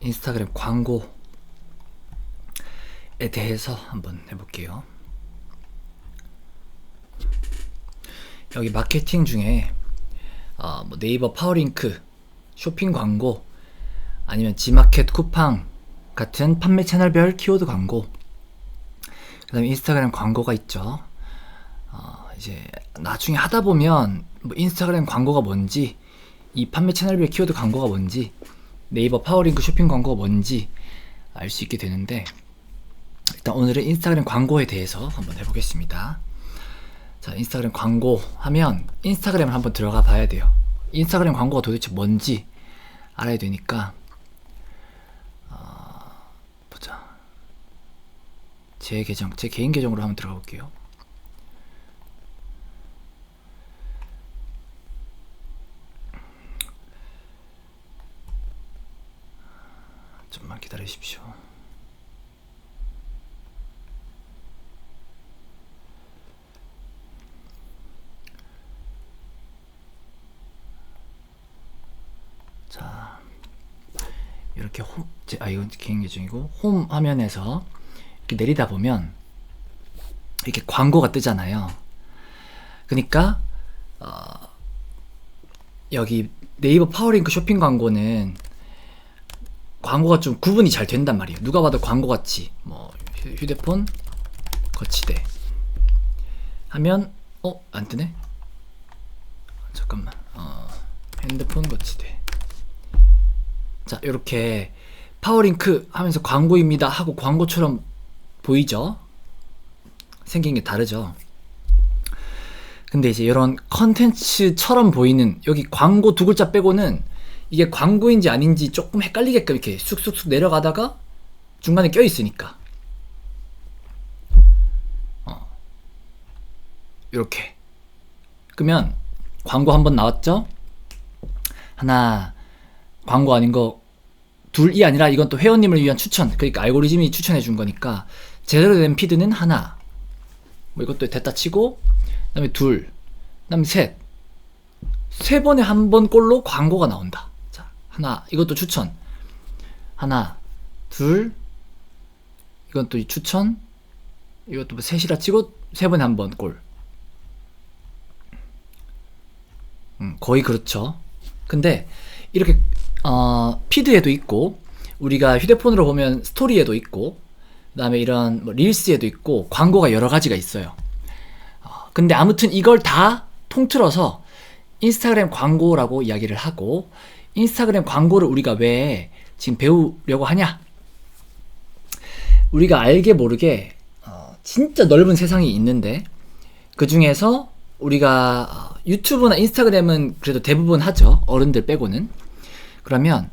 인스타그램 광고에 대해서 한번 해볼게요. 여기 마케팅 중에 뭐 네이버 파워링크, 쇼핑 광고, 아니면 지마켓 쿠팡 같은 판매 채널별 키워드 광고, 그 다음에 인스타그램 광고가 있죠. 이제 나중에 하다 보면 뭐 인스타그램 광고가 뭔지, 이 판매 채널별 키워드 광고가 뭔지, 네이버 파워링크 쇼핑 광고가 뭔지 알 수 있게 되는데, 일단 오늘은 인스타그램 광고에 대해서 한번 해보겠습니다. 자, 인스타그램 광고 하면 인스타그램을 한번 들어가 봐야 돼요. 인스타그램 광고가 도대체 뭔지 알아야 되니까 보자. 제 개인 계정으로 한번 들어가 볼게요. 좀만 기다리십시오. 자, 이렇게 이건 개인 계정이고, 홈 화면에서 이렇게 내리다 보면 이렇게 광고가 뜨잖아요. 그러니까 여기 네이버 파워링크 쇼핑 광고는 광고가 좀 구분이 잘 된단 말이에요. 누가 봐도 광고같이, 뭐 휴대폰 거치대 하면 안 뜨네? 잠깐만. 핸드폰 거치대. 자, 이렇게 파워링크 하면서 광고입니다 하고 광고처럼 보이죠? 생긴 게 다르죠? 근데 이제 이런 컨텐츠처럼 보이는, 여기 광고 두 글자 빼고는 이게 광고인지 아닌지 조금 헷갈리게끔 이렇게 쑥쑥쑥 내려가다가 중간에 껴있으니까 이렇게. 그러면 광고 한번 나왔죠? 하나, 광고 아닌 거 둘이 아니라 이건 또 회원님을 위한 추천, 그러니까 알고리즘이 추천해 준 거니까 제대로 된 피드는 하나, 뭐 이것도 됐다 치고, 그 다음에 둘, 그 다음에 셋, 세 번에 한 번 꼴로 광고가 나온다. 자, 하나, 이것도 추천, 하나, 둘, 이건 또 추천, 이것도 뭐 셋이라 치고 세 번에 한 번 꼴. 거의 그렇죠. 근데 이렇게 피드에도 있고, 우리가 휴대폰으로 보면 스토리에도 있고, 그 다음에 이런 뭐 릴스에도 있고, 광고가 여러 가지가 있어요. 근데 아무튼 이걸 다 통틀어서 인스타그램 광고라고 이야기를 하고, 인스타그램 광고를 우리가 왜 지금 배우려고 하냐? 우리가 알게 모르게 진짜 넓은 세상이 있는데, 그 중에서 우리가 유튜브나 인스타그램은 그래도 대부분 하죠. 어른들 빼고는. 그러면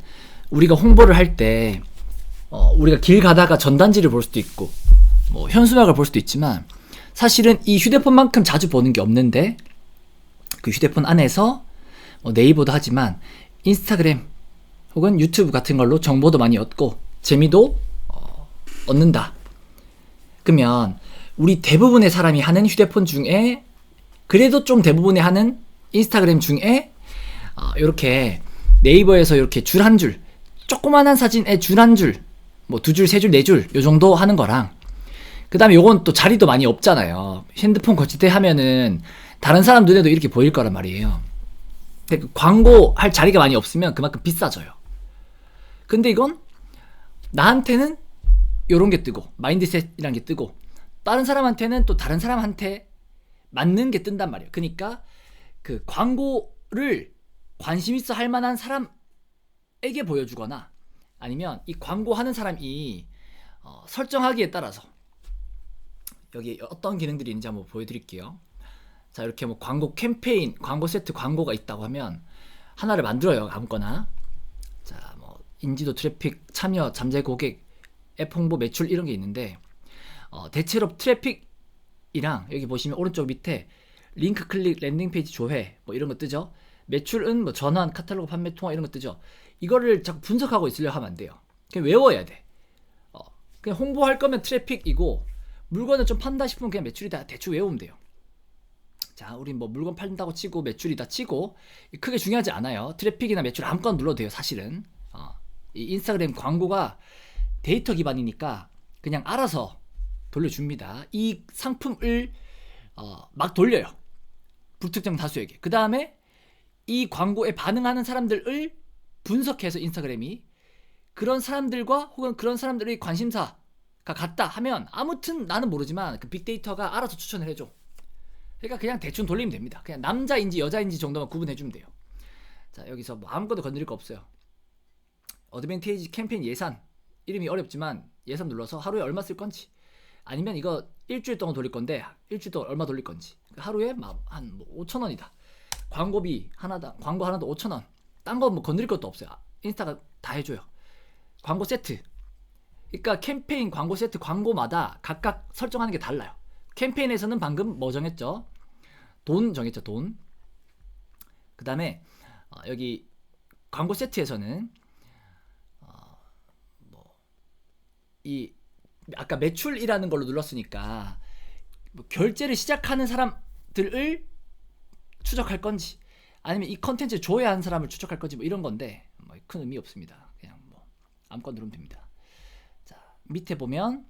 우리가 홍보를 할 때 우리가 길 가다가 전단지를 볼 수도 있고, 뭐 현수막을 볼 수도 있지만, 사실은 이 휴대폰만큼 자주 보는 게 없는데, 그 휴대폰 안에서 네이버도 하지만 인스타그램 혹은 유튜브 같은 걸로 정보도 많이 얻고 재미도 얻는다. 그러면 우리 대부분의 사람이 하는 휴대폰 중에, 그래도 좀 대부분이 하는 인스타그램 중에 이렇게 네이버에서 이렇게 줄 한 줄, 조그만한 사진에 줄 한 줄, 뭐 두 줄, 세 줄, 네 줄, 요 정도 하는 거랑, 그 다음에 요건 또 자리도 많이 없잖아요. 핸드폰 거치대 하면은 다른 사람 눈에도 이렇게 보일 거란 말이에요. 근데 광고 할 자리가 많이 없으면 그만큼 비싸져요. 근데 이건 나한테는 요런 게 뜨고, 마인드셋이란 게 뜨고, 다른 사람한테는 또 다른 사람한테 맞는 게 뜬단 말이에요. 그러니까 그 광고를 관심 있어 할 만한 사람에게 보여주거나, 아니면 이 광고하는 사람이 설정하기에 따라서, 여기 어떤 기능들이 있는지 한번 보여드릴게요. 자, 이렇게 뭐 광고 캠페인, 광고 세트 광고가 있다고 하면 하나를 만들어요. 아무거나. 자, 뭐 인지도, 트래픽, 참여, 잠재 고객, 앱 홍보, 매출, 이런 게 있는데, 대체로 트래픽이랑 여기 보시면 오른쪽 밑에 링크 클릭, 랜딩 페이지 조회, 뭐 이런 거 뜨죠. 매출은 뭐 전환, 카탈로그 판매 통화, 이런 거 뜨죠. 이거를 자꾸 분석하고 있으려고 하면 안 돼요. 그냥 외워야 돼. 그냥 홍보할 거면 트래픽이고, 물건을 좀 판다 싶으면 그냥 매출이다 대충 외우면 돼요. 자, 우리 뭐 물건 판다고 치고 매출이다 치고 크게 중요하지 않아요. 트래픽이나 매출 아무거나 눌러도 돼요, 사실은. 이 인스타그램 광고가 데이터 기반이니까 그냥 알아서 돌려줍니다. 이 상품을 막 돌려요. 불특정 다수에게. 그 다음에 이 광고에 반응하는 사람들을 분석해서 인스타그램이 그런 사람들과 혹은 그런 사람들의 관심사가 같다 하면 아무튼 나는 모르지만 그 빅데이터가 알아서 추천을 해줘. 그러니까 그냥 대충 돌리면 됩니다. 그냥 남자인지 여자인지 정도만 구분해주면 돼요. 자, 여기서 뭐 아무것도 건드릴 거 없어요. 어드밴티지 캠페인 예산, 이름이 어렵지만 예산 눌러서 하루에 얼마 쓸 건지, 아니면 이거 일주일 동안 돌릴 건데 일주일 동안 얼마 돌릴 건지, 하루에 한 5,000원이다. 광고비 하나당, 광고 하나도 5,000원. 딴 거 뭐 건드릴 것도 없어요. 인스타가 다 해줘요. 광고 세트. 그러니까 캠페인 광고 세트 광고마다 각각 설정하는 게 달라요. 캠페인에서는 방금 뭐 정했죠? 돈 정했죠, 돈. 그 다음에 여기 광고 세트에서는 이 아까 매출이라는 걸로 눌렀으니까 뭐 결제를 시작하는 사람들을 추적할 건지, 아니면 이 컨텐츠를 좋아하는 사람을 추적할 건지, 뭐 이런 건데 뭐 큰 의미 없습니다. 그냥 뭐 아무거나 누르면 됩니다. 자, 밑에 보면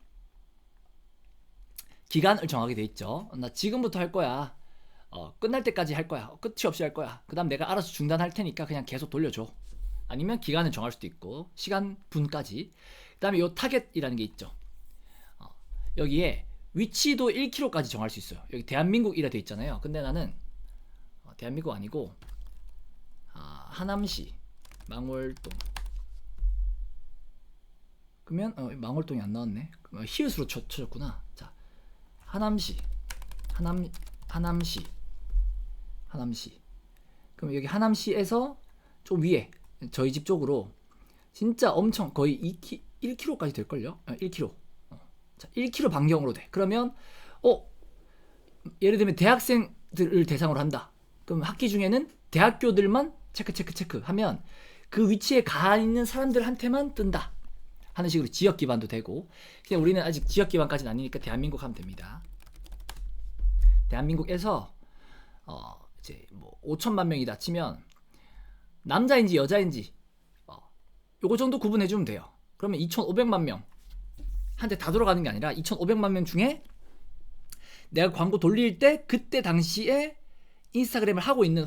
기간을 정하게 돼 있죠. 나 지금부터 할 거야. 끝날 때까지 할 거야. 끝이 없이 할 거야. 그 다음 내가 알아서 중단할 테니까 그냥 계속 돌려줘. 아니면 기간을 정할 수도 있고, 시간 분까지. 그 다음에 요 타겟이라는 게 있죠. 여기에 위치도 1km까지 정할 수 있어요. 여기 대한민국이라 돼 있잖아요. 근데 나는 대한민국 아니고 하남시 망월동. 그러면 망월동이 안 나왔네. 히읗으로 쳐줬구나. 자, 하남시. 그럼 여기 하남시에서 좀 위에 저희 집 쪽으로 진짜 엄청 거의 1km까지 될걸요? 1km. 자, 1km 반경으로 돼. 그러면 예를 들면 대학생들을 대상으로 한다. 그럼 학기 중에는 대학교들만 체크 하면 그 위치에 가 있는 사람들한테만 뜬다 하는 식으로 지역 기반도 되고, 그냥 우리는 아직 지역 기반까지는 아니니까 대한민국 하면 됩니다. 대한민국에서 이제 뭐 5천만 명이다 치면 남자인지 여자인지 요거 정도 구분해주면 돼요. 그러면 2,500만 명 한테 다 돌아가는 게 아니라 2,500만 명 중에 내가 광고 돌릴 때 그때 당시에 인스타그램을 하고 있는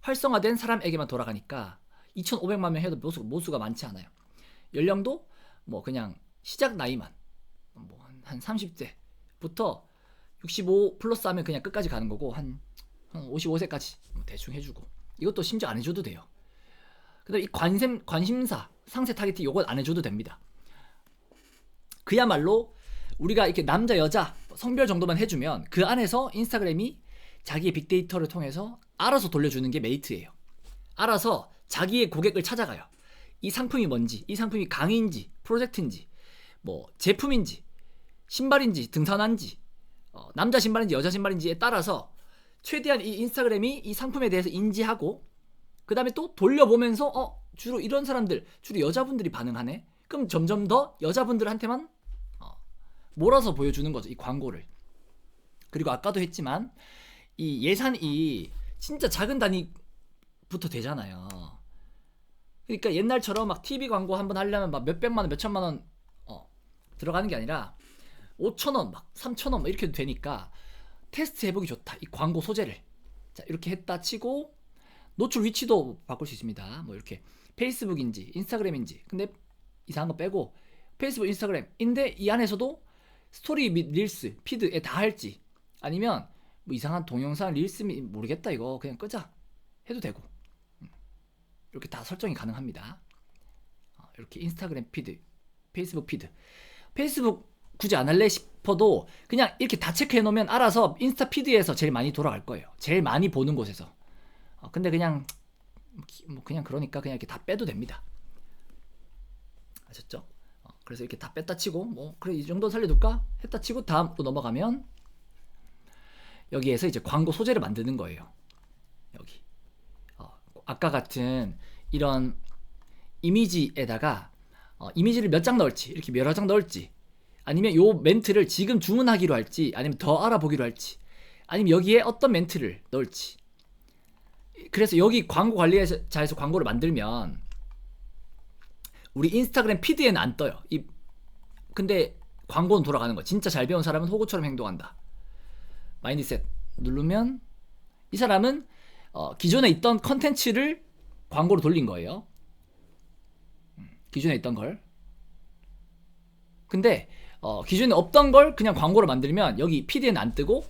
활성화된 사람에게만 돌아가니까 2,500만 명 해도 모수가 많지 않아요. 연령도 뭐 그냥 시작 나이만 뭐 한 30대부터 65 플러스 하면 그냥 끝까지 가는 거고, 한 55세까지 대충 해주고, 이것도 심지어 안 해줘도 돼요. 근데 이 관심사 상세 타겟팅 요건 안 해줘도 됩니다. 그야말로 우리가 이렇게 남자 여자 성별 정도만 해주면 그 안에서 인스타그램이 자기의 빅데이터를 통해서 알아서 돌려주는 게 메리트예요. 알아서 자기의 고객을 찾아가요. 이 상품이 뭔지, 이 상품이 강의인지 프로젝트인지 뭐 제품인지 신발인지 등산화인지 남자 신발인지 여자 신발인지에 따라서 최대한 이 인스타그램이 이 상품에 대해서 인지하고, 그 다음에 또 돌려보면서 주로 이런 사람들, 주로 여자분들이 반응하네. 그럼 점점 더 여자분들한테만 몰아서 보여주는 거죠, 이 광고를. 그리고 아까도 했지만 이 예산이 진짜 작은 단위부터 되잖아요. 그러니까 옛날처럼 막 TV 광고 한번 하려면 막 몇백만 원, 몇천만 원 들어가는 게 아니라 5,000원, 막 3,000원 막 이렇게 되니까 테스트 해보기 좋다, 이 광고 소재를. 자, 이렇게 했다 치고 노출 위치도 바꿀 수 있습니다. 뭐 이렇게 페이스북인지 인스타그램인지, 근데 이상한 거 빼고 페이스북, 인스타그램인데 이 안에서도 스토리 및 릴스, 피드에 다 할지, 아니면 뭐 이상한 동영상 릴스 및 모르겠다 이거 그냥 끄자 해도 되고, 이렇게 다 설정이 가능합니다. 이렇게 인스타그램 피드, 페이스북 피드, 페이스북 굳이 안 할래 싶어도 그냥 이렇게 다 체크해 놓으면 알아서 인스타 피드에서 제일 많이 돌아갈 거예요. 제일 많이 보는 곳에서. 근데 그냥 뭐 그냥 그러니까 그냥 이렇게 다 빼도 됩니다. 아셨죠? 그래서 이렇게 다 뺐다 치고 뭐 그래 이 정도 살려둘까 했다 치고 다음으로 넘어가면 여기에서 이제 광고 소재를 만드는 거예요. 여기 아까 같은 이런 이미지에다가 이미지를 몇 장 넣을지, 이렇게 여러 장 넣을지, 아니면 요 멘트를 지금 주문하기로 할지, 아니면 더 알아보기로 할지, 아니면 여기에 어떤 멘트를 넣을지. 그래서 여기 광고 관리자에서 광고를 만들면 우리 인스타그램 피드에는 안 떠요. 근데 광고는 돌아가는 거야. 진짜 잘 배운 사람은 호구처럼 행동한다. 마인드셋 누르면 이 사람은 기존에 있던 컨텐츠를 광고로 돌린 거예요. 기존에 있던 걸. 근데 기존에 없던 걸 그냥 광고로 만들면 여기 PD에는 안 뜨고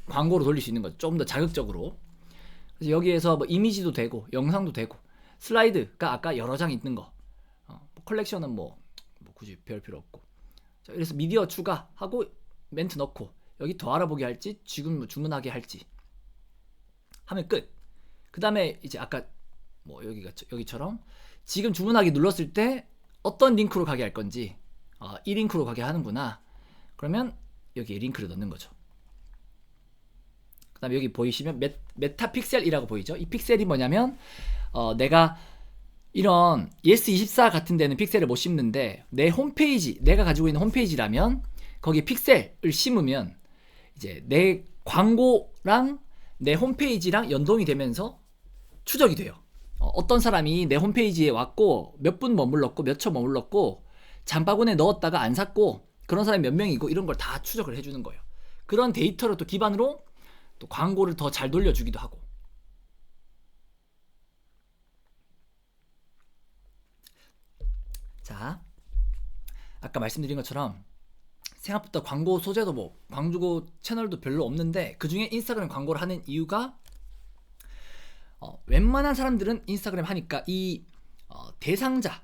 광고로 돌릴 수 있는 거죠. 조금 더 자극적으로. 그래서 여기에서 뭐 이미지도 되고 영상도 되고 슬라이드가 아까 여러 장 있는 거 컬렉션은 뭐 굳이 배울 필요 없고. 자, 그래서 미디어 추가하고 멘트 넣고 여기 더 알아보게 할지 지금 뭐 주문하게 할지 하면 끝. 그 다음에 이제 아까 뭐 여기처럼 지금 주문하기 눌렀을 때 어떤 링크로 가게 할 건지 이 링크로 가게 하는구나. 그러면 여기에 링크를 넣는 거죠. 그 다음에 여기 보이시면 메타픽셀이라고 보이죠. 이 픽셀이 뭐냐면 내가 이런 예스24 같은 데는 픽셀을 못 심는데 내 홈페이지, 내가 가지고 있는 홈페이지라면 거기에 픽셀을 심으면 이제 내 광고랑 내 홈페이지랑 연동이 되면서 추적이 돼요. 어떤 사람이 내 홈페이지에 왔고 몇 분 머물렀고 몇 초 머물렀고 장바구니에 넣었다가 안 샀고 그런 사람이 몇 명이고 이런 걸 다 추적을 해주는 거예요. 그런 데이터를 또 기반으로 또 광고를 더 잘 돌려주기도 하고. 자, 아까 말씀드린 것처럼 생각보다 광고 소재도 뭐 광고 채널도 별로 없는데 그 중에 인스타그램 광고를 하는 이유가 웬만한 사람들은 인스타그램 하니까 이 대상자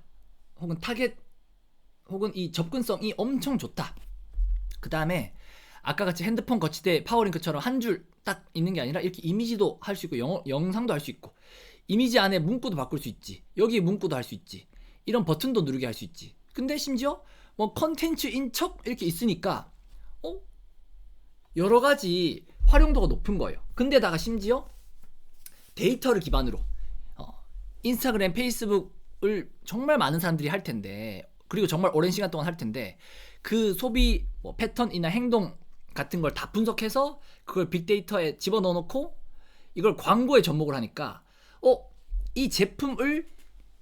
혹은 타겟 혹은 이 접근성이 엄청 좋다. 그 다음에 아까 같이 핸드폰 거치대 파워링크처럼 한 줄 딱 있는 게 아니라 이렇게 이미지도 할 수 있고 영상도 할 수 있고 이미지 안에 문구도 바꿀 수 있지. 여기 문구도 할 수 있지. 이런 버튼도 누르게 할 수 있지. 근데 심지어 뭐 컨텐츠인 척 이렇게 있으니까 여러 가지 활용도가 높은 거예요. 근데다가 심지어 데이터를 기반으로 인스타그램, 페이스북을 정말 많은 사람들이 할 텐데 그리고 정말 오랜 시간 동안 할 텐데 그 소비 뭐 패턴이나 행동 같은 걸 다 분석해서 그걸 빅데이터에 집어넣어 놓고 이걸 광고에 접목을 하니까 이 제품을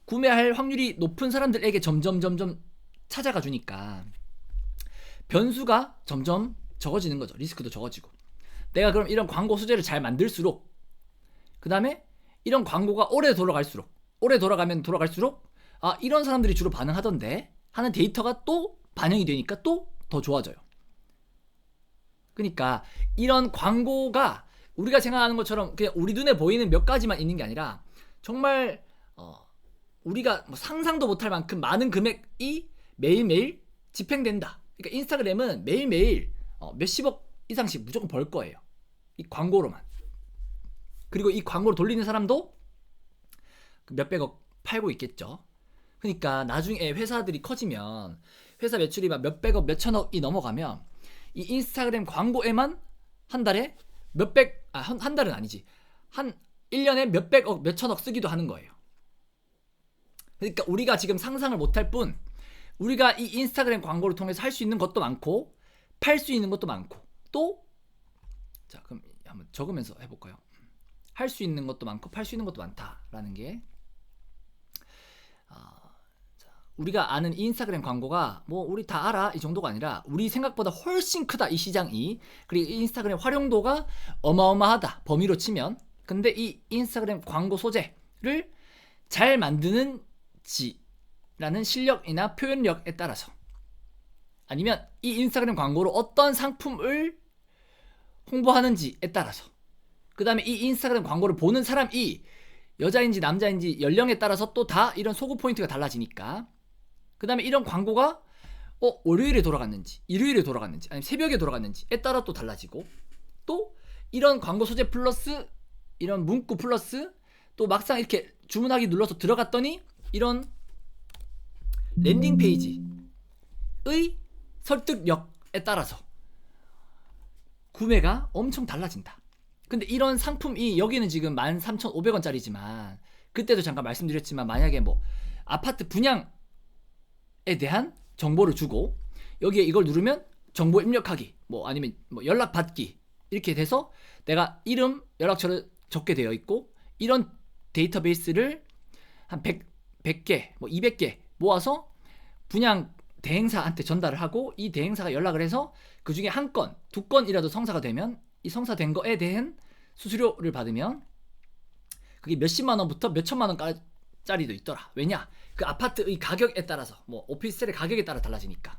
구매할 확률이 높은 사람들에게 점점 찾아가 주니까 변수가 점점 적어지는 거죠. 리스크도 적어지고. 내가 그럼 이런 광고 소재를 잘 만들수록 그 다음에 이런 광고가 오래 돌아갈수록 이런 사람들이 주로 반응하던데 하는 데이터가 또 반영이 되니까 또 더 좋아져요. 그러니까 이런 광고가 우리가 생각하는 것처럼 그냥 우리 눈에 보이는 몇 가지만 있는 게 아니라 정말 우리가 뭐 상상도 못할 만큼 많은 금액이 매일매일 집행된다. 그러니까 인스타그램은 매일매일 몇십억 이상씩 무조건 벌 거예요. 이 광고로만. 그리고 이 광고를 돌리는 사람도 몇백억 팔고 있겠죠. 그러니까 나중에 회사들이 커지면 회사 매출이 막 몇백억 몇천억이 넘어가면 이 인스타그램 광고에만 한 달에 한 달은 아니지. 한 1년에 몇백억 몇천억 쓰기도 하는 거예요. 그러니까 우리가 지금 상상을 못할 뿐 우리가 이 인스타그램 광고를 통해서 할 수 있는 것도 많고 팔 수 있는 것도 많고 또 자 그럼 한번 적으면서 해볼까요? 할 수 있는 것도 많고 팔 수 있는 것도 많다라는 게 우리가 아는 인스타그램 광고가 뭐 우리 다 알아 이 정도가 아니라 우리 생각보다 훨씬 크다 이 시장이. 그리고 인스타그램 활용도가 어마어마하다 범위로 치면. 근데 이 인스타그램 광고 소재를 잘 만드는지라는 실력이나 표현력에 따라서 아니면 이 인스타그램 광고로 어떤 상품을 홍보하는지에 따라서 그 다음에 이 인스타그램 광고를 보는 사람이 여자인지 남자인지 연령에 따라서 또 다 이런 소구 포인트가 달라지니까 그 다음에 이런 광고가 월요일에 돌아갔는지 일요일에 돌아갔는지 아니면 새벽에 돌아갔는지에 따라 또 달라지고 또 이런 광고 소재 플러스 이런 문구 플러스 또 막상 이렇게 주문하기 눌러서 들어갔더니 이런 랜딩 페이지의 설득력에 따라서 구매가 엄청 달라진다. 근데 이런 상품이 여기는 지금 13,500원짜리지만 그때도 잠깐 말씀드렸지만 만약에 뭐 아파트 분양에 대한 정보를 주고 여기에 이걸 누르면 정보 입력하기 뭐 아니면 뭐 연락 받기 이렇게 돼서 내가 이름 연락처를 적게 되어 있고 이런 데이터베이스를 한 100개 뭐 200개 모아서 분양 대행사한테 전달을 하고 이 대행사가 연락을 해서 그 중에 한 건, 두 건이라도 성사가 되면 이 성사된 거에 대한 수수료를 받으면 그게 몇십만 원부터 몇천만 원짜리도 있더라. 왜냐? 그 아파트의 가격에 따라서 뭐 오피스텔의 가격에 따라 달라지니까.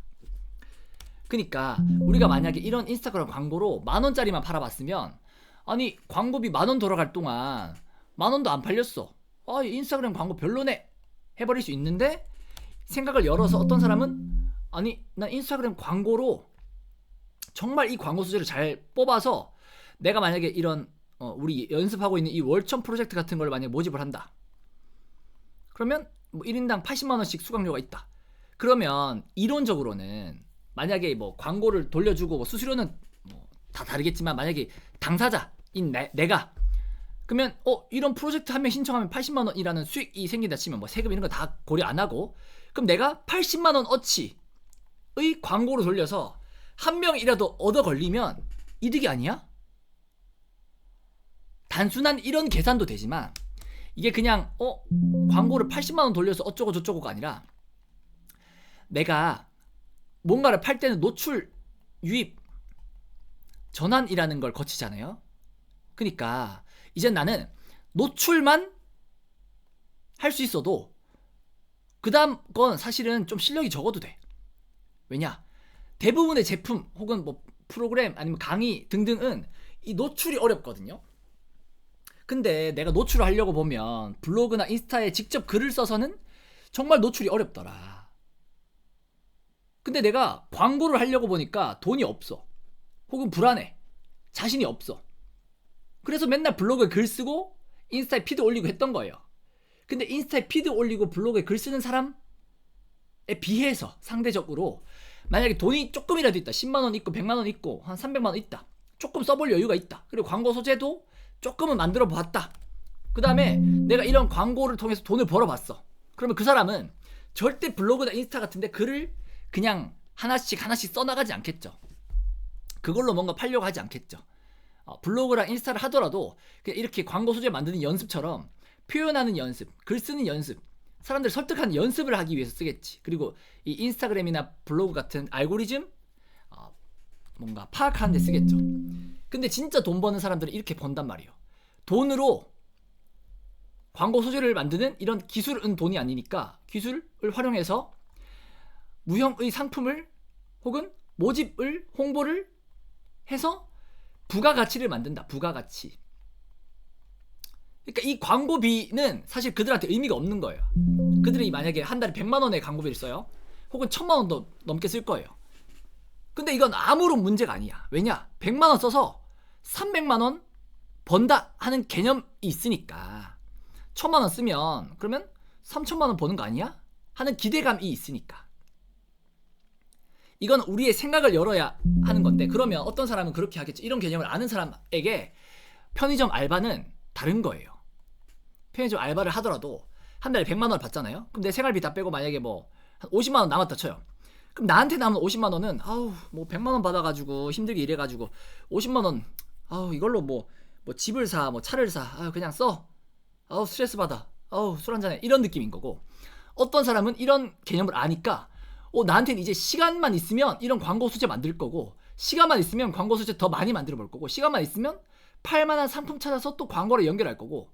그러니까 우리가 만약에 이런 인스타그램 광고로 10,000원짜리만 팔아봤으면 아니 광고비 10,000원 돌아갈 동안 10,000원도 안 팔렸어. 아 인스타그램 광고 별로네 해버릴 수 있는데 생각을 열어서 어떤 사람은 아니 난 인스타그램 광고로 정말 이 광고 소재를 잘 뽑아서 내가 만약에 이런 우리 연습하고 있는 이 월천 프로젝트 같은 걸 만약에 모집을 한다. 그러면 뭐 1인당 80만원씩 수강료가 있다. 그러면 이론적으로는 만약에 뭐 광고를 돌려주고 뭐 수수료는 뭐 다 다르겠지만 만약에 당사자인 내가 그러면 이런 프로젝트 한 명 신청하면 80만원이라는 수익이 생긴다 치면 뭐 세금 이런 거 다 고려 안 하고 그럼 내가 80만원 어치의 광고를 돌려서 한 명이라도 얻어 걸리면 이득이 아니야? 단순한 이런 계산도 되지만 이게 그냥 광고를 80만원 돌려서 어쩌고 저쩌고가 아니라 내가 뭔가를 팔 때는 노출, 유입, 전환이라는 걸 거치잖아요. 그러니까 이젠 나는 노출만 할 수 있어도 그 다음 건 사실은 좀 실력이 적어도 돼. 왜냐? 대부분의 제품 혹은 뭐 프로그램 아니면 강의 등등은 이 노출이 어렵거든요. 근데 내가 노출을 하려고 보면 블로그나 인스타에 직접 글을 써서는 정말 노출이 어렵더라. 근데 내가 광고를 하려고 보니까 돈이 없어. 혹은 불안해. 자신이 없어. 그래서 맨날 블로그에 글 쓰고 인스타에 피드 올리고 했던 거예요. 근데 인스타에 피드 올리고 블로그에 글 쓰는 사람에 비해서 상대적으로 만약에 돈이 조금이라도 있다. 10만원 있고 100만원 있고 한 300만원 있다. 조금 써볼 여유가 있다. 그리고 광고 소재도 조금은 만들어 봤다. 그 다음에 내가 이런 광고를 통해서 돈을 벌어봤어. 그러면 그 사람은 절대 블로그나 인스타 같은데 글을 그냥 하나씩 써나가지 않겠죠. 그걸로 뭔가 팔려고 하지 않겠죠. 블로그랑 인스타를 하더라도 그냥 이렇게 광고 소재 만드는 연습처럼 표현하는 연습, 글 쓰는 연습, 사람들 설득하는 연습을 하기 위해서 쓰겠지. 그리고 이 인스타그램이나 블로그 같은 알고리즘 뭔가 파악하는 데 쓰겠죠. 근데 진짜 돈 버는 사람들은 이렇게 번단 말이에요. 돈으로 광고 소재를 만드는 이런 기술은 돈이 아니니까 기술을 활용해서 무형의 상품을 혹은 모집을 홍보를 해서 부가가치를 만든다. 부가가치. 그러니까 이 광고비는 사실 그들한테 의미가 없는 거예요. 그들이 만약에 한 달에 100만 원의 광고비를 써요. 혹은 1000만 원도 넘게 쓸 거예요. 근데 이건 아무런 문제가 아니야. 왜냐? 100만 원 써서 300만 원 번다 하는 개념이 있으니까 1000만 원 쓰면 그러면 3000만 원 버는 거 아니야? 하는 기대감이 있으니까. 이건 우리의 생각을 열어야 하는 건데 그러면 어떤 사람은 그렇게 하겠지. 이런 개념을 아는 사람에게 편의점 알바는 다른 거예요. 편의점 알바를 하더라도 한 달에 100만 원을 받잖아요. 그럼 내 생활비 다 빼고 만약에 뭐 한 50만 원 남았다 쳐요. 그럼 나한테 남은 50만 원은 뭐 100만 원 받아가지고 힘들게 일해가지고 50만 원 이걸로 뭐 집을 사, 뭐 차를 사, 그냥 써. 스트레스 받아. 술 한잔해. 이런 느낌인 거고 어떤 사람은 이런 개념을 아니까 나한테는 이제 시간만 있으면 이런 광고 소재 만들 거고 시간만 있으면 광고 소재 더 많이 만들어 볼 거고 시간만 있으면 팔만한 상품 찾아서 또 광고를 연결할 거고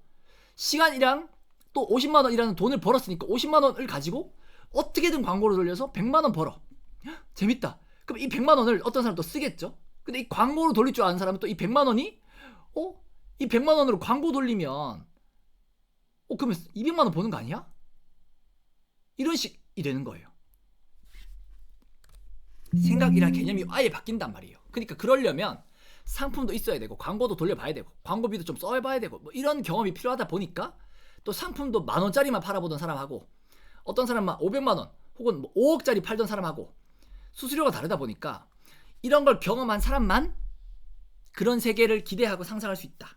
시간이랑 또 50만 원이라는 돈을 벌었으니까 50만 원을 가지고 어떻게든 광고를 돌려서 100만 원 벌어. 재밌다. 그럼 이 100만 원을 어떤 사람 또 쓰겠죠. 근데 이 광고를 돌릴 줄 아는 사람은 또 이 100만 원이 이 100만 원으로 광고 돌리면 그러면 200만 원 버는 거 아니야? 이런 식이 되는 거예요. 생각이란 개념이 아예 바뀐단 말이에요. 그러니까 그러려면 상품도 있어야 되고 광고도 돌려봐야 되고 광고비도 좀 써봐야 되고 뭐 이런 경험이 필요하다 보니까 또 상품도 10,000원짜리만 팔아보던 사람하고 어떤 사람은 500만 원 혹은 뭐 5억짜리 팔던 사람하고 수수료가 다르다 보니까 이런 걸 경험한 사람만 그런 세계를 기대하고 상상할 수 있다.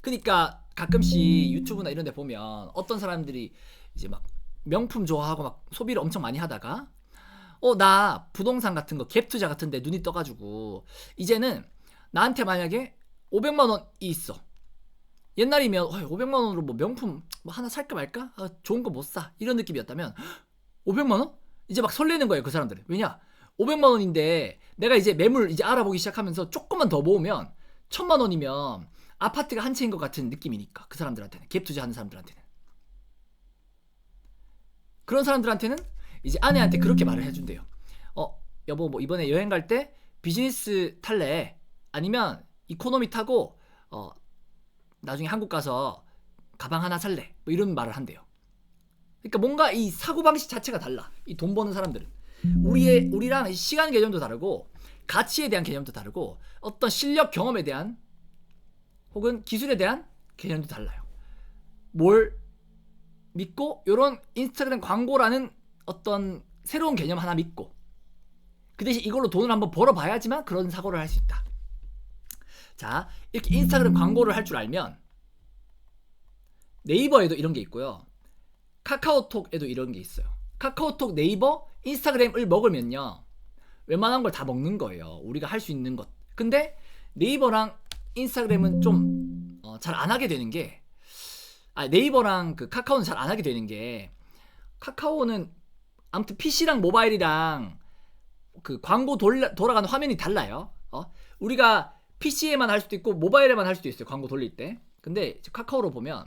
그러니까 가끔씩 유튜브나 이런 데 보면 어떤 사람들이 이제 막 명품 좋아하고 막 소비를 엄청 많이 하다가 나 부동산 같은 거 갭 투자 같은 데 눈이 떠가지고 이제는 나한테 만약에 500만 원이 있어. 옛날이면 500만 원으로 뭐 명품 뭐 하나 살까 말까? 좋은 거 못 사. 이런 느낌이었다면 500만 원? 이제 막 설레는 거예요, 그 사람들은. 왜냐? 500만 원인데 내가 이제 매물 이제 알아보기 시작하면서 조금만 더 모으면 1000만 원이면 아파트가 한 채인 것 같은 느낌이니까 그 사람들한테는, 갭 투자하는 사람들한테는. 그런 사람들한테는 이제 아내한테 그렇게 말을 해준대요. 여보 뭐 이번에 여행 갈 때 비즈니스 탈래? 아니면 이코노미 타고 나중에 한국 가서 가방 하나 살래? 뭐 이런 말을 한대요. 그러니까 뭔가 이 사고방식 자체가 달라. 이 돈 버는 사람들은. 우리랑 시간 개념도 다르고, 가치에 대한 개념도 다르고, 어떤 실력 경험에 대한, 혹은 기술에 대한 개념도 달라요. 뭘 믿고, 요런 인스타그램 광고라는 어떤 새로운 개념 하나 믿고, 그 대신 이걸로 돈을 한번 벌어봐야지만 그런 사고를 할 수 있다. 자, 이렇게 인스타그램 광고를 할 줄 알면, 네이버에도 이런 게 있고요. 카카오톡에도 이런 게 있어요. 카카오톡, 네이버, 인스타그램을 먹으면요, 웬만한 걸 다 먹는 거예요. 우리가 할 수 있는 것. 근데 네이버랑 인스타그램은 좀 잘 안 하게 되는 게, 네이버랑 그 카카오는 잘 안 하게 되는 게, 카카오는 아무튼 PC랑 모바일이랑 그 광고 돌아가는 화면이 달라요. 우리가 PC에만 할 수도 있고 모바일에만 할 수도 있어요, 광고 돌릴 때. 근데 카카오로 보면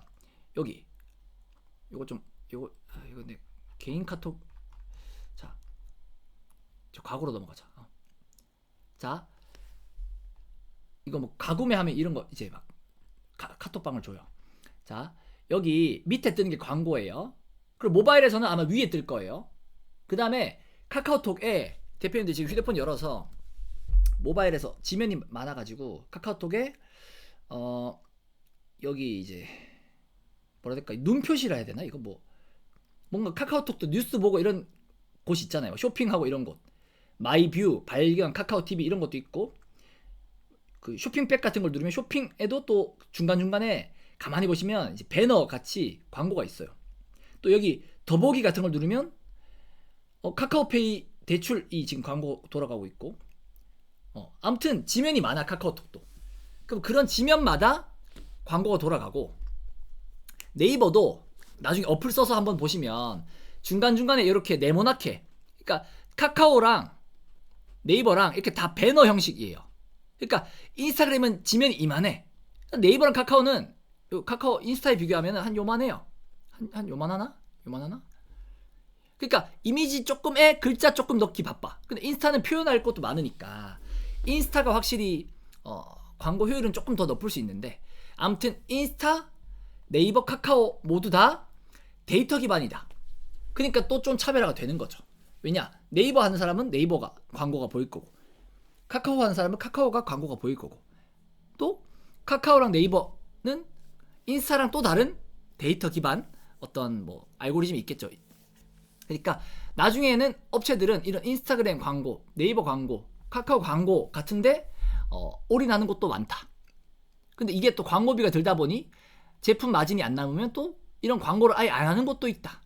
여기 이거 내 개인 카톡. 자, 저 과거로 넘어가자. 자, 이거 뭐 가구매 하면 이런 거 이제 막 카톡방을 줘요. 자, 여기 밑에 뜨는 게 광고예요. 그리고 모바일에서는 아마 위에 뜰 거예요. 그 다음에 카카오톡에 대표님들 지금 휴대폰 열어서 모바일에서 지면이 많아가지고 카카오톡에 여기 이제 뭐라 해야 될까, 눈 표시라 해야 되나? 이거 뭐 뭔가 카카오톡도 뉴스 보고 이런 곳 있잖아요. 쇼핑하고 이런 곳, 마이뷰, 발견, 카카오TV 이런 것도 있고, 그 쇼핑백 같은 걸 누르면 쇼핑에도 또 중간중간에 가만히 보시면 이제 배너 같이 광고가 있어요. 또 여기 더보기 같은 걸 누르면 카카오페이 대출이 지금 광고 돌아가고 있고, 아무튼 지면이 많아, 카카오톡도. 그럼 그런 지면마다 광고가 돌아가고, 네이버도 나중에 어플 써서 한번 보시면 중간중간에 이렇게 네모나게, 그러니까 카카오랑 네이버랑 이렇게 다 배너 형식이에요. 그러니까 인스타그램은 지면이 이만해. 네이버랑 카카오는, 카카오 인스타에 비교하면 한 요만해요. 한 요만하나? 그러니까 이미지 조금에 글자 조금 넣기 바빠. 근데 인스타는 표현할 것도 많으니까 인스타가 확실히 광고 효율은 조금 더 높을 수 있는데, 아무튼 인스타, 네이버, 카카오 모두 다 데이터 기반이다. 그러니까 또 좀 차별화가 되는 거죠. 왜냐? 네이버 하는 사람은 네이버가 광고가 보일 거고, 카카오 하는 사람은 카카오가 광고가 보일 거고, 또 카카오랑 네이버는 인스타랑 또 다른 데이터 기반 어떤 뭐 알고리즘이 있겠죠. 그러니까 나중에는 업체들은 이런 인스타그램 광고, 네이버 광고, 카카오 광고 같은데 올인하는 곳도 많다. 근데 이게 또 광고비가 들다 보니 제품 마진이 안 남으면 또 이런 광고를 아예 안 하는 곳도 있다.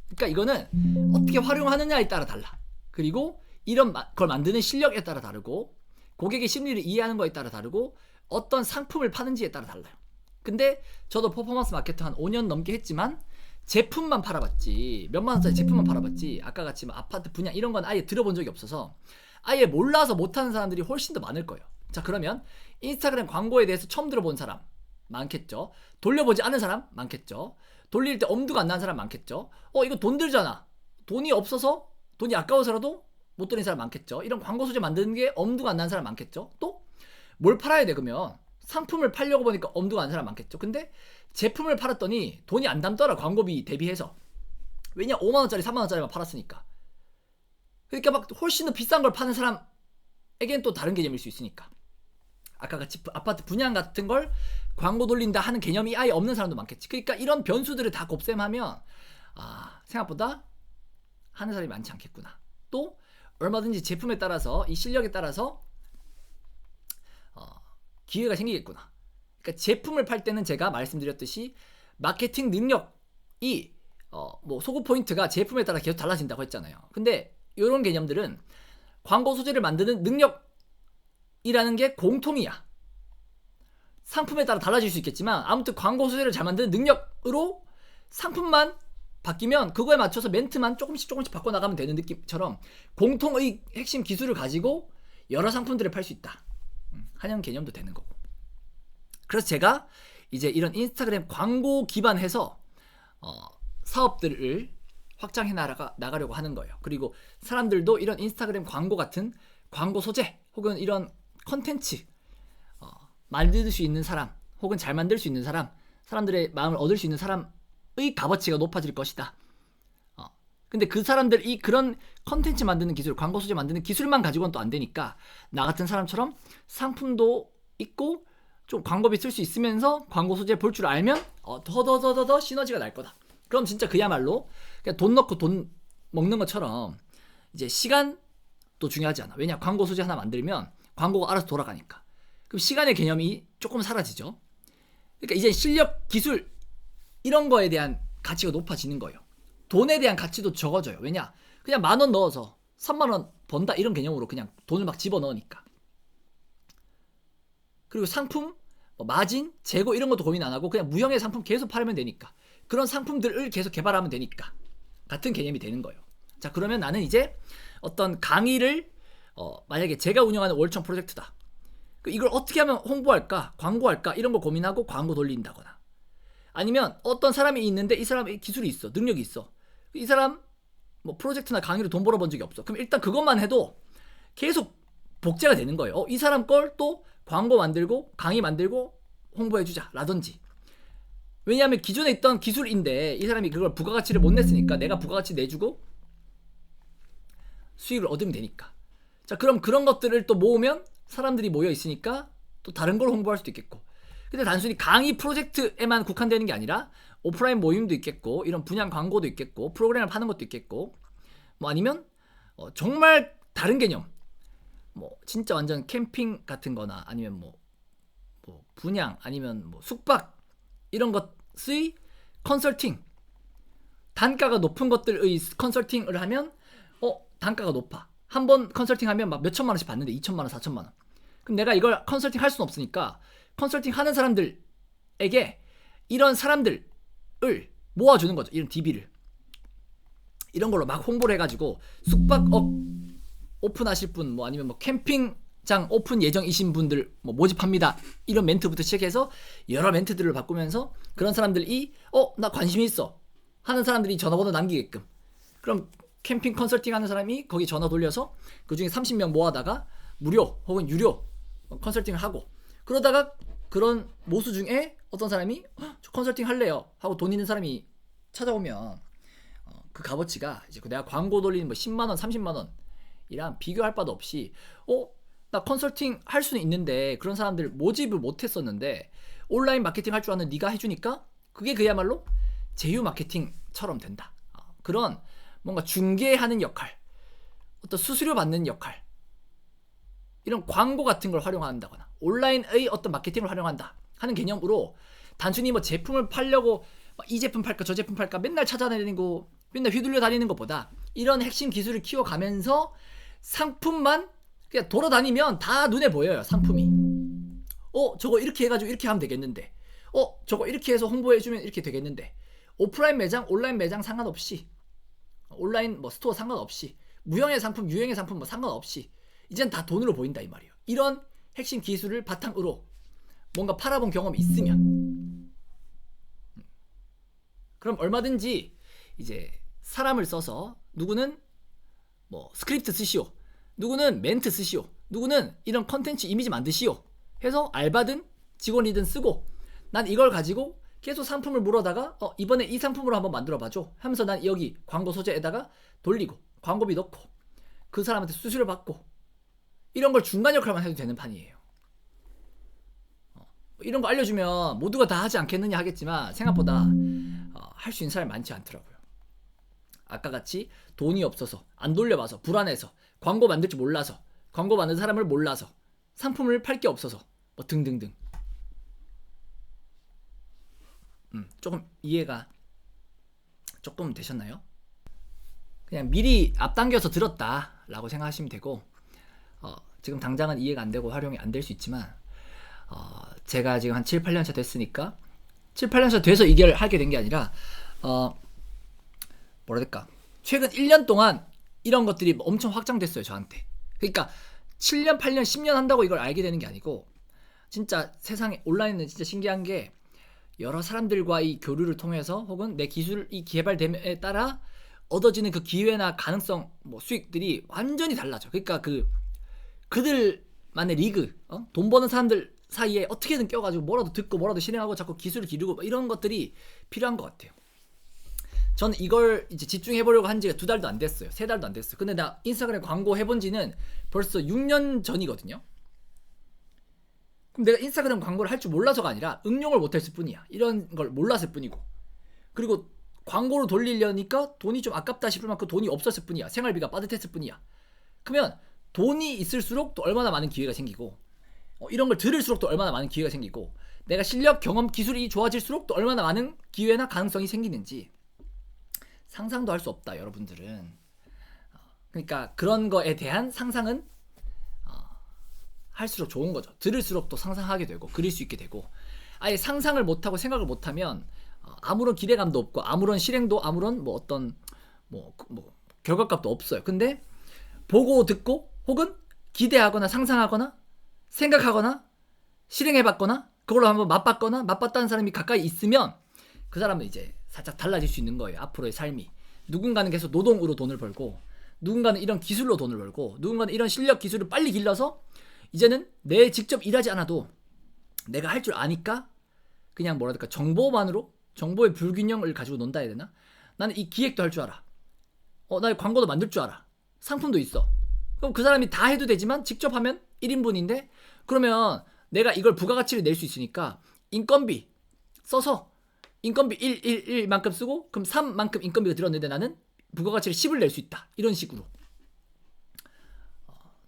그러니까 이거는 어떻게 활용하느냐에 따라 달라. 그리고 이런 걸 만드는 실력에 따라 다르고, 고객의 심리를 이해하는 거에 따라 다르고, 어떤 상품을 파는지에 따라 달라요. 근데 저도 퍼포먼스 마케터 한 5년 넘게 했지만 제품만 팔아봤지, 몇만 원짜리 제품만 팔아봤지, 아까 같이 뭐 아파트 분양 이런 건 아예 들어본 적이 없어서 아예 몰라서 못하는 사람들이 훨씬 더 많을 거예요. 자, 그러면 인스타그램 광고에 대해서 처음 들어본 사람 많겠죠. 돌려보지 않은 사람 많겠죠. 돌릴 때 엄두가 안 나는 사람 많겠죠. 이거 돈 들잖아. 돈이 없어서, 돈이 아까워서라도 못 돌린 사람 많겠죠. 이런 광고 소재 만드는 게 엄두가 안 나는 사람 많겠죠. 또 뭘 팔아야 돼? 그러면 상품을 팔려고 보니까 엄두가 안 나는 사람 많겠죠. 근데 제품을 팔았더니 돈이 안 남더라, 광고비 대비해서. 왜냐? 5만원짜리 3만원짜리만 팔았으니까. 그러니까 막 훨씬 더 비싼 걸 파는 사람에겐 또 다른 개념일 수 있으니까. 아까 같이 아파트 분양 같은 걸 광고 돌린다 하는 개념이 아예 없는 사람도 많겠지. 그러니까 이런 변수들을 다 곱셈하면 생각보다 하는 사람이 많지 않겠구나. 또 얼마든지 제품에 따라서, 이 실력에 따라서 기회가 생기겠구나. 그러니까 제품을 팔 때는 제가 말씀드렸듯이 마케팅 능력이 뭐 소구 포인트가 제품에 따라 계속 달라진다고 했잖아요. 근데 이런 개념들은 광고 소재를 만드는 능력이라는 게 공통이야. 상품에 따라 달라질 수 있겠지만 아무튼 광고 소재를 잘 만드는 능력으로 상품만 바뀌면 그거에 맞춰서 멘트만 조금씩 바꿔나가면 되는 느낌처럼 공통의 핵심 기술을 가지고 여러 상품들을 팔 수 있다 하는 개념도 되는 거고. 그래서 제가 이제 이런 인스타그램 광고 기반해서 사업들을 확장해 나가려고 하는 거예요. 그리고 사람들도 이런 인스타그램 광고 같은 광고 소재 혹은 이런 컨텐츠 만들 수 있는 사람 혹은 잘 만들 수 있는 사람들의 마음을 얻을 수 있는 사람의 값어치가 높아질 것이다. 근데 그 사람들이 그런 컨텐츠 만드는 기술, 광고 소재 만드는 기술만 가지고는 또 안 되니까 나 같은 사람처럼 상품도 있고 좀 광고비 쓸 수 있으면서 광고 소재 볼 줄 알면 더 시너지가 날 거다. 그럼 진짜 그야말로 그냥 돈 넣고 돈 먹는 것처럼 이제 시간도 중요하지 않아. 왜냐, 광고 소재 하나 만들면 광고가 알아서 돌아가니까. 그럼 시간의 개념이 조금 사라지죠. 그러니까 이제 실력, 기술 이런 거에 대한 가치가 높아지는 거예요. 돈에 대한 가치도 적어져요. 왜냐, 그냥 10,000원 넣어서 30,000원 번다 이런 개념으로 그냥 돈을 막 집어넣으니까. 그리고 상품, 마진, 재고 이런 것도 고민 안 하고 그냥 무형의 상품 계속 팔면 되니까. 그런 상품들을 계속 개발하면 되니까. 같은 개념이 되는 거예요. 자, 그러면 나는 이제 어떤 강의를 만약에 제가 운영하는 월청 프로젝트다. 이걸 어떻게 하면 홍보할까, 광고할까 이런 거 고민하고 광고 돌린다거나, 아니면 어떤 사람이 있는데 이 사람의 기술이 있어, 능력이 있어. 이 사람 뭐 프로젝트나 강의로 돈 벌어본 적이 없어. 그럼 일단 그것만 해도 계속 복제가 되는 거예요. 이 사람 걸 또 광고 만들고 강의 만들고 홍보해주자 라든지. 왜냐하면 기존에 있던 기술인데 이 사람이 그걸 부가가치를 못 냈으니까 내가 부가가치 내주고 수익을 얻으면 되니까. 자, 그럼 그런 것들을 또 모으면 사람들이 모여 있으니까 또 다른 걸 홍보할 수도 있겠고. 근데 단순히 강의 프로젝트에만 국한되는 게 아니라 오프라인 모임도 있겠고, 이런 분양 광고도 있겠고, 프로그램을 파는 것도 있겠고, 뭐 아니면 정말 다른 개념, 뭐 진짜 완전 캠핑 같은 거나 아니면 뭐 분양 아니면 뭐 숙박 이런 것의 컨설팅, 단가가 높은 것들의 컨설팅을 하면 단가가 높아. 한 번 컨설팅 하면 막 몇 천만 원씩 받는데 2천만 원, 4천만 원. 그럼 내가 이걸 컨설팅 할 수는 없으니까 컨설팅 하는 사람들에게 이런 사람들을 모아주는 거죠. 이런 DB를. 이런 걸로 막 홍보를 해가지고 숙박업 오픈하실 분, 뭐 아니면 뭐 캠핑장 오픈 예정이신 분들 뭐 모집합니다. 이런 멘트부터 시작해서 여러 멘트들을 바꾸면서 그런 사람들이 나 관심이 있어 하는 사람들이 전화번호 남기게끔. 그럼 캠핑 컨설팅 하는 사람이 거기 전화 돌려서 그 중에 30명 모아다가 무료 혹은 유료 컨설팅을 하고, 그러다가 그런 모수 중에 어떤 사람이 저 컨설팅 할래요 하고 돈 있는 사람이 찾아오면 그 값어치가 이제 내가 광고 돌리는 뭐 10만원, 30만원이랑 비교할 바도 없이 나 컨설팅 할 수는 있는데 그런 사람들 모집을 못했었는데 온라인 마케팅 할 줄 아는 네가 해주니까 그게 그야말로 제휴 마케팅처럼 된다. 그런 뭔가 중개하는 역할, 어떤 수수료 받는 역할, 이런 광고 같은 걸 활용한다거나 온라인의 어떤 마케팅을 활용한다 하는 개념으로 단순히 뭐 제품을 팔려고 이 제품 팔까 저 제품 팔까 맨날 찾아다니고 맨날 휘둘려 다니는 것보다 이런 핵심 기술을 키워가면서 상품만 그냥 돌아다니면 다 눈에 보여요. 상품이 저거 이렇게 해가지고 이렇게 하면 되겠는데, 저거 이렇게 해서 홍보해주면 이렇게 되겠는데, 오프라인 매장 온라인 매장 상관없이, 온라인 뭐 스토어 상관없이, 무형의 상품 유형의 상품 뭐 상관없이 이젠 다 돈으로 보인다 이 말이에요. 이런 핵심 기술을 바탕으로 뭔가 팔아본 경험이 있으면 그럼 얼마든지 이제 사람을 써서 누구는 뭐 스크립트 쓰시오, 누구는 멘트 쓰시오, 누구는 이런 컨텐츠 이미지 만드시오 해서 알바든 직원이든 쓰고, 난 이걸 가지고 계속 상품을 물어다가 이번에 이 상품으로 한번 만들어봐줘 하면서 난 여기 광고 소재에다가 돌리고 광고비 넣고 그 사람한테 수수료 받고, 이런 걸 중간 역할만 해도 되는 판이에요. 이런 거 알려주면 모두가 다 하지 않겠느냐 하겠지만 생각보다 할 수 있는 사람이 많지 않더라고요. 아까 같이 돈이 없어서 안 돌려봐서 불안해서 광고 만들 줄 몰라서 광고 만든 사람을 몰라서 상품을 팔 게 없어서 뭐 등등등. 조금 이해가 조금 되셨나요? 그냥 미리 앞당겨서 들었다라고 생각하시면 되고, 지금 당장은 이해가 안 되고 활용이 안 될 수 있지만 제가 지금 한 7, 8년 차 됐으니까 7, 8년 차 돼서 이걸 하게 된 게 아니라 뭐라 해야 될까, 최근 1년 동안 이런 것들이 엄청 확장됐어요, 저한테. 그러니까 7년, 8년, 10년 한다고 이걸 알게 되는 게 아니고, 진짜 세상에 온라인은 진짜 신기한 게 여러 사람들과 이 교류를 통해서 혹은 내 기술이 개발됨에 따라 얻어지는 그 기회나 가능성, 뭐 수익들이 완전히 달라져. 그러니까 그들만의 리그, 돈 버는 사람들 사이에 어떻게든 껴가지고 뭐라도 듣고 뭐라도 실행하고 자꾸 기술을 기르고 뭐 이런 것들이 필요한 것 같아요. 저는 이걸 이제 집중해보려고 한 지가 2달도 안 됐어요. 3달도 안 됐어요. 근데 나 인스타그램 광고 해본 지는 벌써 6년 전이거든요. 그럼 내가 인스타그램 광고를 할 줄 몰라서가 아니라 응용을 못했을 뿐이야. 이런 걸 몰랐을 뿐이고. 그리고 광고로 돌리려니까 돈이 좀 아깝다 싶을 만큼 돈이 없었을 뿐이야. 생활비가 빠듯했을 뿐이야. 그러면 돈이 있을수록 또 얼마나 많은 기회가 생기고, 이런 걸 들을수록 또 얼마나 많은 기회가 생기고, 내가 실력, 경험, 기술이 좋아질수록 또 얼마나 많은 기회나 가능성이 생기는지 상상도 할 수 없다, 여러분들은. 그러니까 그런 거에 대한 상상은 할수록 좋은 거죠. 들을수록 또 상상하게 되고 그릴 수 있게 되고, 아예 상상을 못하고 생각을 못하면 아무런 기대감도 없고 아무런 실행도, 아무런 뭐 어떤 뭐 결과값도 없어요. 근데 보고 듣고 혹은 기대하거나 상상하거나 생각하거나 실행해봤거나 그걸로 한번 맛봤거나 맛봤다는 사람이 가까이 있으면 그 사람은 이제 살짝 달라질 수 있는 거예요. 앞으로의 삶이. 누군가는 계속 노동으로 돈을 벌고, 누군가는 이런 기술로 돈을 벌고, 누군가는 이런 실력 기술을 빨리 길러서 이제는 내 직접 일하지 않아도 내가 할 줄 아니까 그냥 뭐라 할까, 정보만으로, 정보의 불균형을 가지고 논다 해야 되나? 나는 이 기획도 할 줄 알아. 나 광고도 만들 줄 알아. 상품도 있어. 그럼 그 사람이 다 해도 되지만 직접 하면 1인분인데, 그러면 내가 이걸 부가가치를 낼 수 있으니까 인건비 써서 인건비 1만큼 쓰고 그럼 3만큼 인건비가 들었는데 나는 부가가치를 10을 낼 수 있다. 이런 식으로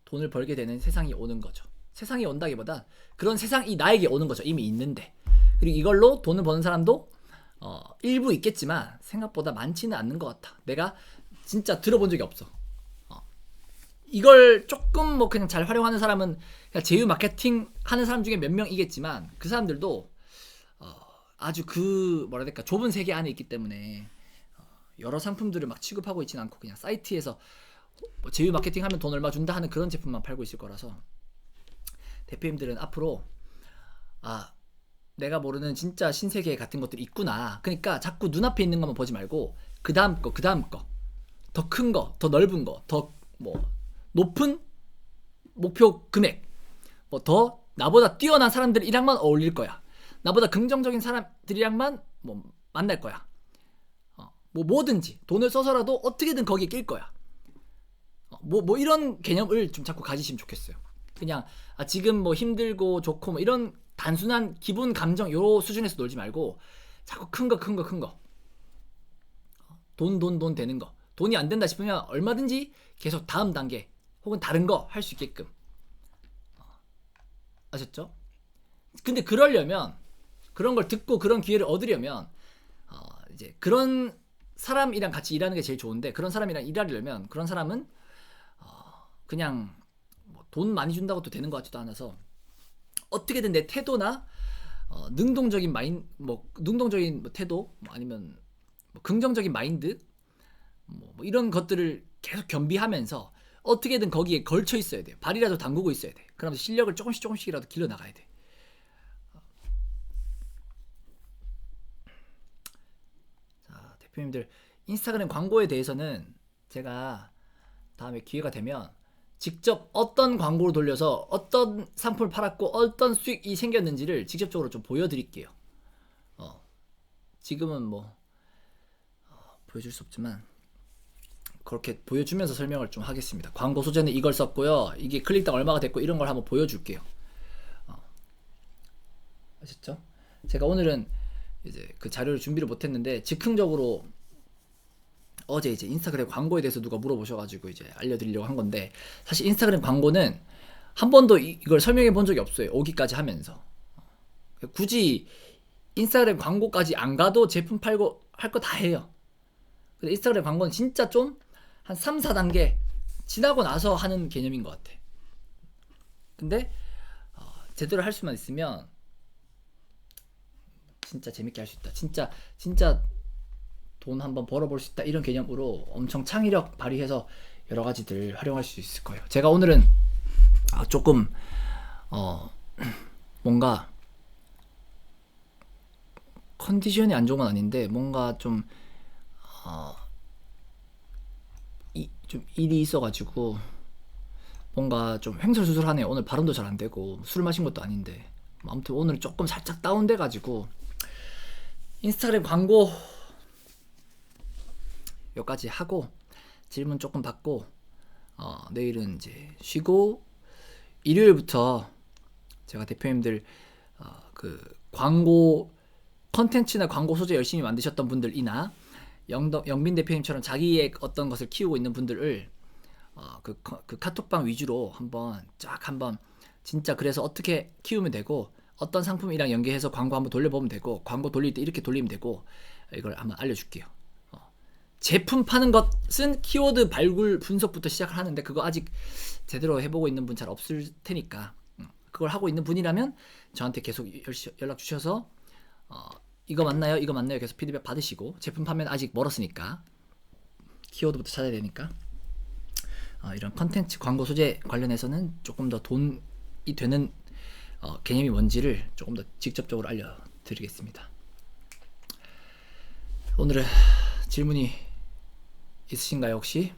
돈을 벌게 되는 세상이 오는 거죠. 세상이 온다기보다 그런 세상이 나에게 오는 거죠. 이미 있는데. 그리고 이걸로 돈을 버는 사람도 일부 있겠지만 생각보다 많지는 않는 것 같아. 내가 진짜 들어본 적이 없어. 이걸 조금 뭐 그냥 잘 활용하는 사람은 그냥 제휴 마케팅 하는 사람 중에 몇 명이겠지만, 그 사람들도 아주 그 뭐라 해야 될까, 좁은 세계 안에 있기 때문에 여러 상품들을 막 취급하고 있지는 않고 그냥 사이트에서 뭐 제휴 마케팅 하면 돈 얼마 준다 하는 그런 제품만 팔고 있을 거라서, 대표님들은 앞으로 내가 모르는 진짜 신세계 같은 것들이 있구나. 그러니까 자꾸 눈앞에 있는 것만 보지 말고 그 다음 거, 그 다음 거, 더 큰 거, 더 넓은 거, 더 뭐 높은 목표 금액, 뭐 더 나보다 뛰어난 사람들이랑만 어울릴 거야. 나보다 긍정적인 사람들이랑만 뭐 만날 거야. 뭐 뭐든지 돈을 써서라도 어떻게든 거기에 낄 거야. 뭐 이런 개념을 좀 자꾸 가지시면 좋겠어요. 그냥 지금 뭐 힘들고 좋고 뭐 이런 단순한 기분 감정 요 수준에서 놀지 말고 자꾸 큰 거 돈 되는 거, 돈이 안 된다 싶으면 얼마든지 계속 다음 단계 혹은 다른 거 할 수 있게끔. 아셨죠? 근데 그러려면, 그런 걸 듣고 그런 기회를 얻으려면 이제 그런 사람이랑 같이 일하는 게 제일 좋은데, 그런 사람이랑 일하려면 그런 사람은 그냥 뭐 돈 많이 준다고 또 되는 것 같지도 않아서 어떻게든 내 태도나 능동적인 능동적인 태도, 뭐 아니면 뭐 긍정적인 마인드, 뭐 이런 것들을 계속 겸비하면서 어떻게든 거기에 걸쳐 있어야 돼요. 발이라도 담그고 있어야 돼. 그러면서 실력을 조금씩이라도 길러 나가야 돼. 자, 대표님들, 인스타그램 광고에 대해서는 제가 다음에 기회가 되면 직접 어떤 광고를 돌려서 어떤 상품을 팔았고 어떤 수익이 생겼는지를 직접적으로 좀 보여드릴게요. 지금은 뭐 보여줄 수 없지만 그렇게 보여주면서 설명을 좀 하겠습니다. 광고 소재는 이걸 썼고요, 이게 클릭당 얼마가 됐고 이런 걸 한번 보여줄게요. 아셨죠? 제가 오늘은 이제 그 자료를 준비를 못했는데 즉흥적으로 어제 이제 인스타그램 광고에 대해서 누가 물어보셔가지고 이제 알려드리려고 한 건데, 사실 인스타그램 광고는 한 번도 이걸 설명해 본 적이 없어요. 오기까지 하면서. 굳이 인스타그램 광고까지 안 가도 제품 팔고 할 거 다 해요. 근데 인스타그램 광고는 진짜 좀 한 3, 4단계 지나고 나서 하는 개념인 것 같아. 근데 제대로 할 수만 있으면 진짜 재밌게 할 수 있다. 진짜 돈 한번 벌어볼 수 있다. 이런 개념으로 엄청 창의력 발휘해서 여러 가지들 활용할 수 있을 거예요. 제가 오늘은 조금 뭔가 컨디션이 안 좋은 건 아닌데 뭔가 좀 일이 있어가지고 뭔가 좀 횡설수설하네요. 오늘 발음도 잘 안 되고 술 마신 것도 아닌데 아무튼 오늘 조금 살짝 다운돼가지고 인스타그램 광고 여기까지 하고 질문 조금 받고 내일은 이제 쉬고 일요일부터 제가 대표님들 그 광고 컨텐츠나 광고 소재 열심히 만드셨던 분들이나 영빈 대표님처럼 자기의 어떤 것을 키우고 있는 분들을 그 카톡방 위주로 한번 진짜 그래서 어떻게 키우면 되고 어떤 상품이랑 연계해서 광고 한번 돌려보면 되고 광고 돌릴 때 이렇게 돌리면 되고 이걸 한번 알려줄게요. 제품 파는 것은 키워드 발굴 분석부터 시작을 하는데 그거 아직 제대로 해보고 있는 분 잘 없을 테니까 그걸 하고 있는 분이라면 저한테 계속 연락 주셔서 이거 맞나요? 이거 맞나요? 계속 피드백 받으시고 제품 판매는 아직 멀었으니까 키워드부터 찾아야 되니까 이런 컨텐츠 광고 소재 관련해서는 조금 더 돈이 되는 개념이 뭔지를 조금 더 직접적으로 알려드리겠습니다. 오늘은 질문이 있으신가요 혹시?